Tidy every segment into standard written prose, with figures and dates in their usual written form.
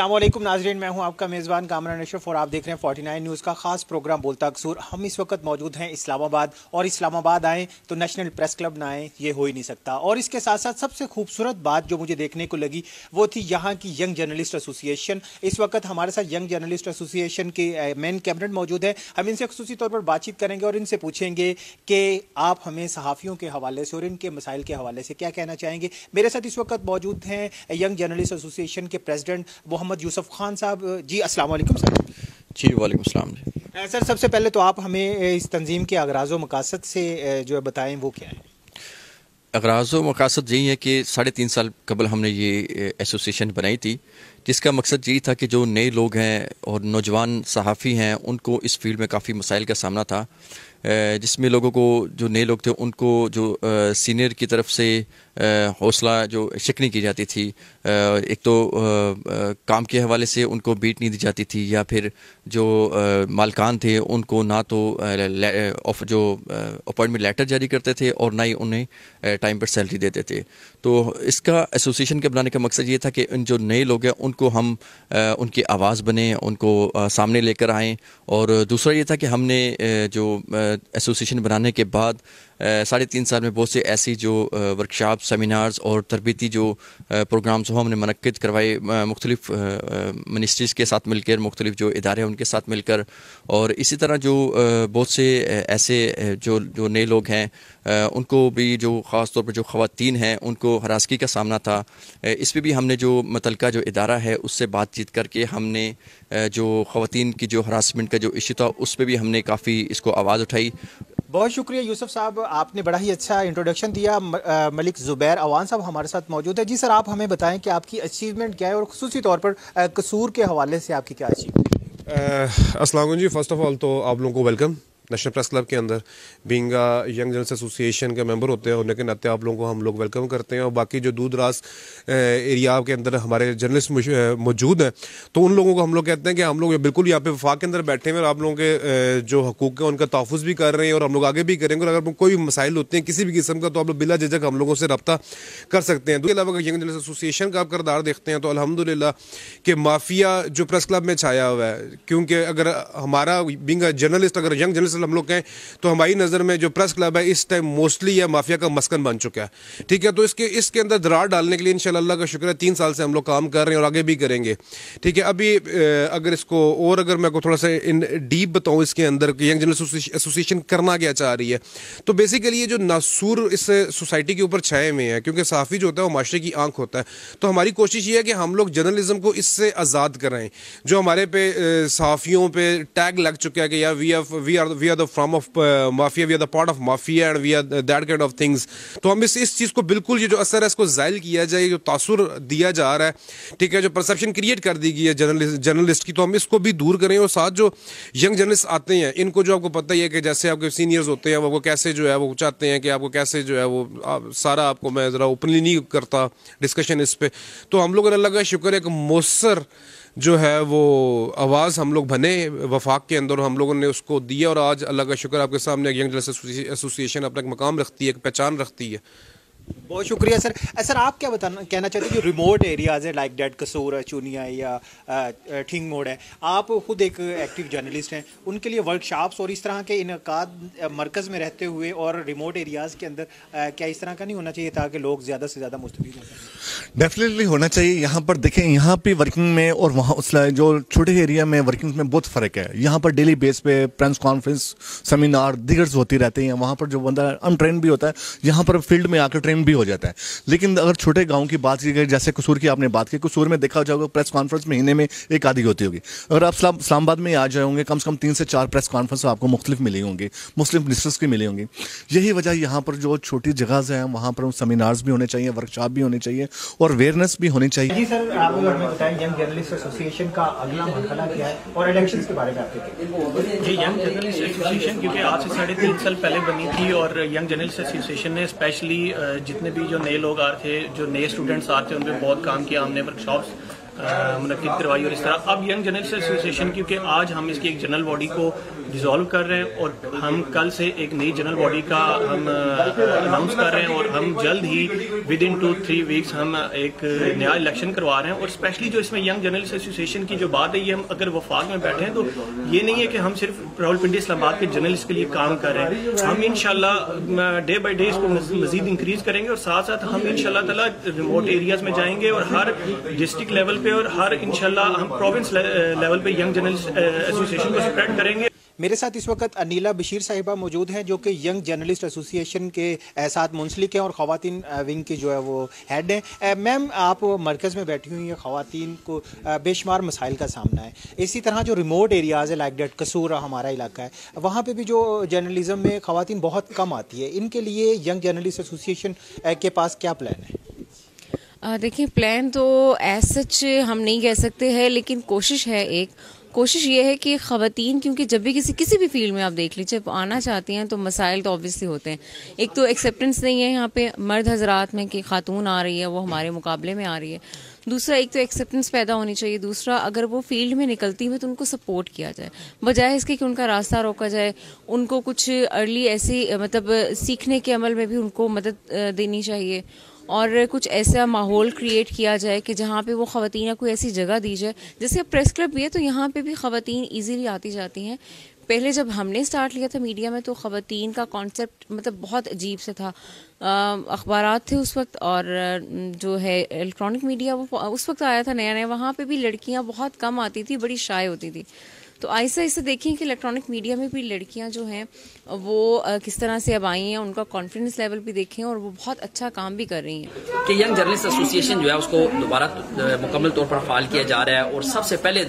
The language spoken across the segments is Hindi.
अस्सलाम वालेकुम नाजरीन, मैं हूं आपका मेज़बान कामरान अशरफ और आप देख रहे हैं 49 न्यूज़ का खास प्रोग्राम बोलता कसूर। हम इस वक्त मौजूद हैं इस्लामाबाद, और इस्लामाबाद आएँ तो नेशनल प्रेस क्लब ना आएँ ये हो ही नहीं सकता। और इसके साथ साथ सबसे खूबसूरत बात जो मुझे देखने को लगी वो थी यहाँ की यंग जर्नलिस्ट एसोसिएशन। इस वक्त हमारे साथ यंग जर्नलिस्ट एसोसिएशन के मेन कैबिनेट मौजूद है। हम इनसे खुसूसी तौर पर बातचीत करेंगे और इनसे पूछेंगे कि आप हमें सहाफ़ियों के हवाले से और इनके मसाइल के हवाले से क्या कहना चाहेंगे। मेरे साथ इस वक्त मौजूद हैं यंग जर्नलिस्ट एसोसिएशन के प्रेसिडेंट मोहम्मद यूसुफ खान साहब। जी अस्सलाम वालेकुम सर। जी वालेकुम सलाम जी। सर सबसे पहले तो आप हमें इस तंजीम के अगराज़ व मकासद से जो है बताएं वो क्या है। अगराज़ व मकासद यही है कि 3.5 साल कबल हमने ये एसोसिएशन बनाई थी, जिसका मकसद यही था कि जो नए लोग हैं और नौजवान सहाफ़ी हैं उनको इस फील्ड में काफ़ी मसाइल का सामना था, जिसमें लोगों को जो नए लोग थे उनको जो सीनियर की तरफ से हौसला जो शिकनी की जाती थी, एक तो काम के हवाले से उनको बीट नहीं दी जाती थी, या फिर जो मालकान थे उनको ना तो जो अपॉइंटमेंट लेटर जारी करते थे और ना ही उन्हें टाइम पर सैलरी देते थे। तो इसका एसोसिएशन के बनाने का मकसद ये था कि इन जो नए लोग हैं उनको हम उनकी आवाज़ बने, उनको सामने लेकर आएँ। और दूसरा ये था कि हमने जो एसोसिएशन बनाने के बाद 3.5 साल में बहुत से ऐसी जो वर्कशॉप, सेमिनार्स और तरबीती जो प्रोग्राम्स हमने मुनक्किद करवाए मुख्तलिफ मिनिस्ट्रीज़ के साथ मिलकर, मुख्तलिफ जो इदारे हैं उनके साथ मिलकर। और इसी तरह जो बहुत से ऐसे जो नए लोग हैं उनको भी, जो ख़ास तौर पर जो ख़वातीन हैं उनको हरासगी का सामना था, इस पर भी हमने जो मुतल्लिका जो इदारा है उससे बातचीत करके हमने जो ख़वातीन की जो हरासमेंट का जो इशू था उस पर भी हमने काफ़ी इसको आवाज़ उठाई। बहुत शुक्रिया यूसुफ साहब, आपने बड़ा ही अच्छा इंट्रोडक्शन दिया। मलिक ज़ुबैर अवान साहब हमारे साथ मौजूद है। जी सर, आप हमें बताएं कि आपकी अचीवमेंट क्या है और खुसूसी तौर पर कसूर के हवाले से आपकी क्या अचीवमेंट है। अस्सलाम वालेकुम जी। फर्स्ट ऑफ ऑल तो आप लोगों को वेलकम नेशनल प्रेस क्लब के अंदर। बीइंग यंग जर्नलिस्ट एसोसिएशन के मेंबर होते हैं होने के नाते आप लोगों को हम लोग वेलकम करते हैं। और बाकी जो दूर दराज एरिया के अंदर हमारे जर्नलिस्ट मौजूद हैं तो उन लोगों को हम लोग कहते हैं कि हम लोग बिल्कुल यहाँ पे वफाक के अंदर बैठे हैं और आप लोगों के जो हकूक़ हैं उनका तहफ़्फ़ुज़ भी कर रहे हैं और हम लोग आगे भी करेंगे। और अगर कोई भी मसाइल होते हैं किसी भी किस्म का तो आप लोग बिला झिझक हम लोगों से रब्ता कर सकते हैं। इसके अलावा अगर यंग जर्नलिस्ट एसोसिएशन का आप किरदार देखते हैं तो अल्हम्दुलिल्लाह कि माफिया जो प्रेस क्लब में छाया हुआ है, क्योंकि अगर हमारा बीइंग जर्नलिस्ट, अगर यंग जर्नलिस्ट हम लोग कहें तो हमारी नज़र में जो प्रेस क्लब है इस टाइम मोस्टली यह माफिया का मस्कन बन चुका है। ठीक है, तो इसके अंदर दरार डालने के लिए इंशाल्लाह अल्लाह का शुक्र है 3 साल से हम लोग काम कर रहे हैं और आगे भी करेंगे। ठीक है, अभी अगर इसको और अगर मैं को थोड़ा सा इन डीप बताऊं इसके अंदर कि यंग जर्नलिस्ट एसोसिएशन करना क्या चाह रही है, तो बेसिकली ये जो नासूर इस सोसाइटी के ऊपर छाए हुए हैं, क्योंकि सहाफ़ी जो होता है वो माशरे की आंख होता है, तो हमारी कोशिश ये है कि हम लोग जर्नलिज्म को इससे आज़ाद कराएं। जो हमारे पे सहाफ़ियों पे टैग लग चुका है कि यार we are the from of mafia, we are the part of mafia and we are that kind of things, तो हम इस चीज़ को बिल्कुल, ये जो असर है इसको ज़ाइल किया जाए, जो तासुर दिया जा रहा है, ठीक है, जो परसेप्शन क्रिएट कर दी गई है जर्नलिस्ट की, तो हम इसको भी दूर करें। और साथ जो यंग जर्नलिस्ट आते हैं इनको जो आपको पता ही है कि जैसे आपके सीनियर्स होते हैं वो कैसे जो है वो चाहते हैं कि आपको कैसे जो है वो सारा आपको मैं ज़रा ओपनली नहीं करता डिस्कशन इस पर, तो हम लोग अल्लाह का शुक्र है कि मौसर जो है वो आवाज़ हम लोग बने वफाक के अंदर, हम लोगों ने उसको दिया और आज अल्लाह का शुक्र आपके सामने यंग जर्नलिस्ट एसोसिएशन अपना एक मकाम रखती है, एक पहचान रखती है। बहुत शुक्रिया सर। सर आप क्या कहना चाहते हैं जो रिमोट एरियाज़ है लाइक डेट कसूर है, चुनिया या ठिंग मोड़ है, आप खुद एक एक्टिव जर्नलिस्ट हैं, उनके लिए वर्कशॉप्स और इस तरह के इनकाद मरकज़ में रहते हुए और रिमोट एरियाज़ के अंदर क्या इस तरह का नहीं होना चाहिए ताकि लोग ज़्यादा से ज़्यादा मुस्तफ़ीद हो सकें? डेफिनेटली होना चाहिए। यहाँ पर देखें, यहाँ पे वर्किंग में और वहाँ उस जो छोटे एरिया में वर्किंग में बहुत फ़र्क है। यहाँ पर डेली बेस पे प्रेस कॉन्फ्रेंस, सेमिनार, दिगर्स होती रहती हैं। वहाँ पर जो बंदा अनट्रेन भी होता है यहाँ पर फील्ड में आकर ट्रेन भी हो जाता है। लेकिन अगर छोटे गांव की बात की गई, जैसे कसूर की आपने बात की, कसूर में देखा जाएगा प्रेस कॉन्फ्रेंस महीने में एक आधी होती होगी। अगर आप इस्लामाबाद में आ जाए होंगे कम से कम 3 से 4 प्रेस कॉन्फ्रेंस आपको मुख्तलिफ मिली होंगी, मुस्लिम मिनिस्टर्स की मिली होंगी। यही वजह यहाँ पर जो छोटी जगह हैं वहाँ पर सेमिनार्स भी होने चाहिए, वर्कशॉप भी होने चाहिए और अवेयरनेस भी होनी चाहिए। जी सर, आप हमें बताएं यंग जर्नलिस्ट एसोसिएशन का अगला मरहला क्या है और इलेक्शंस के बारे में आपके क्या? जी, यंग जर्नलिस्ट एसोसिएशन क्योंकि आज से 3.5 साल पहले बनी थी और यंग जर्नलिस्ट एसोसिएशन ने स्पेशली जितने भी जो नए लोग आ रहे थे, जो नए स्टूडेंट्स आ रहे थे, उन पर बहुत काम किया। हमने वर्कशॉप्स मुनक्किद करवाई और इस तरह अब यंग जर्नलिस्ट एसोसिएशन, क्योंकि आज हम इसकी एक जनरल बॉडी को डिसॉल्व कर रहे हैं और हम कल से एक नई जनरल बॉडी का हम अनाउंस कर रहे हैं और हम जल्द ही विद इन 2-3 वीक्स हम एक नया इलेक्शन करवा रहे हैं। और स्पेशली जो इसमें यंग जर्नलिस्ट एसोसिएशन की जो बात है, ये हम अगर वफाक में बैठे हैं तो ये नहीं है कि हम सिर्फ रावलपिंडी इस्लामाबाद के जर्नलिस्ट के लिए काम कर रहे हैं। हम इंशाल्लाह डे बाय डे इसको मजीद इंक्रीज करेंगे और साथ साथ हम इंशाल्लाह ताला रिमोट एरियाज में जाएंगे और हर डिस्ट्रिक्ट लेवल पे और हर इंशाल्लाह हम प्रोविंस लेवल पे यंग जर्नलिस्ट एसोसिएशन को स्प्रेड करेंगे। मेरे साथ इस वक्त अनीला बशीर साहिबा मौजूद हैं जो कि यंग जर्नलिस्ट एसोसिएशन के साथ मुंसलिक हैं और ख़वातीन विंग की जो है वो हेड हैं। मैम, आप मरकज़ में बैठी हुई हैं, ख़वातीन को बेशुमार मसाइल का सामना है। इसी तरह जो रिमोट एरियाज़ है लाइक डेट कसूर हमारा इलाका है, वहाँ पे भी जो जर्नलिज्म में ख़वातीन बहुत कम आती है, इनके लिए यंग जर्नलिस्ट एसोसिएशन के पास क्या प्लान है? देखिए, प्लान तो एज सच हम नहीं कह सकते हैं, लेकिन कोशिश है। एक कोशिश ये है कि ख़वातीन, क्योंकि जब भी किसी भी फील्ड में आप देख लीजिए आना चाहती हैं तो मसाइल तो ऑब्वियसली होते हैं। एक तो एक्सेप्टेंस नहीं है यहाँ पे मर्द हजरात में कि खातून आ रही है वो हमारे मुकाबले में आ रही है। दूसरा, एक तो एक्सेप्टेंस पैदा होनी चाहिए। दूसरा, अगर वो फील्ड में निकलती है तो उनको सपोर्ट किया जाए, बजाय इसके कि उनका रास्ता रोका जाए। उनको कुछ अर्ली ऐसी मतलब सीखने के अमल में भी उनको मदद देनी चाहिए और कुछ ऐसा माहौल क्रिएट किया जाए कि जहाँ पे वो ख़वातीन को ऐसी जगह दी जाए। जैसे अब प्रेस क्लब भी है तो यहाँ पे भी ख़वातीन इजीली आती जाती हैं। पहले जब हमने स्टार्ट लिया था मीडिया में तो ख़वातीन का कॉन्सेप्ट मतलब बहुत अजीब से था। अखबारात थे उस वक्त और जो है इलेक्ट्रॉनिक मीडिया वो उस वक्त आया था नया नया, वहाँ पे भी लड़कियाँ बहुत कम आती थी, बड़ी शाय होती थी। तो ऐसा ऐसे देखें कि इलेक्ट्रॉनिक मीडिया में भी लड़कियां जो हैं वो किस तरह से अब आई हैं, उनका कॉन्फिडेंस लेवल भी देखें और वो बहुत अच्छा काम भी कर रही हैं। कि यंग जर्नलिस्ट एसोसिएशन जो है उसको दोबारा मुकम्मल तौर पर फाल किया जा रहा है और सबसे पहले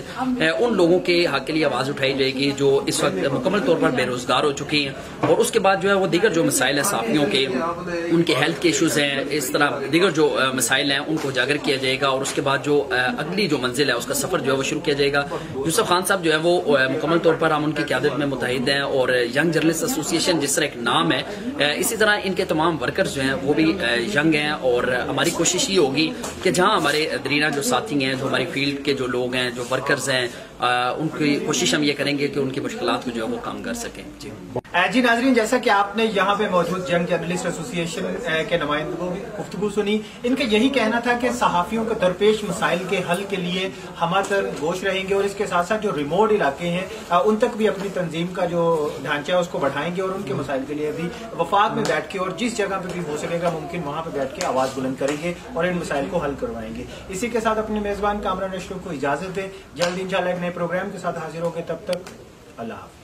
उन लोगों के हक के लिए आवाज़ उठाई जाएगी जो इस वक्त मुकम्मल तौर पर बेरोजगार हो चुकी हैं, और उसके बाद जो है वो दीगर जो मसाइल है साफियों के, उनके हेल्थ के इशूज़ हैं, इस तरह दीगर जो मसाइल हैं उनको उजागर किया जाएगा और उसके बाद जो अगली जो मंजिल है उसका सफ़र जो है वो शुरू किया जाएगा। यूसुफ खान साहब जो है वो मुकम्मल तौर पर हम उनकी क़यादत में मुतहिद हैं और यंग जर्नलिस्ट एसोसिएशन जिस तरह एक नाम है, इसी तरह इनके तमाम वर्कर्स जो हैं वो भी यंग हैं और हमारी कोशिश ये होगी कि जहां हमारे दरीना जो साथी हैं, जो हमारी फील्ड के जो लोग हैं, जो वर्कर्स हैं, उनकी कोशिश हम ये करेंगे कि उनकी मुश्किलात को जो है वो कम कर सकें। जी नाज़रीन, जैसा कि आपने यहाँ पे मौजूद यंग जर्नलिस्ट एसोसिएशन के नुमाइंदों की गुफ्तगू सुनी, इनका यही कहना था कि सहाफ़ियों को दरपेश मसाइल के हल के लिए हम गोश रहेंगे और इसके साथ साथ जो रिमोट इलाके हैं उन तक भी अपनी तंजीम का जो ढांचा है उसको बढ़ाएंगे और उनके मसाइल के लिए भी वफाक में बैठ के और जिस जगह पे भी हो सकेगा मुमकिन वहां पे बैठ के आवाज बुलंद करेंगे और इन मसाइल को हल करवाएंगे। इसी के साथ अपने मेजबान कामरान अशरफ को इजाजत दें। जल्द इंशाल्लाह एक नए प्रोग्राम के साथ हाजिर होंगे, तब तक अल्लाह हाफ़िज़।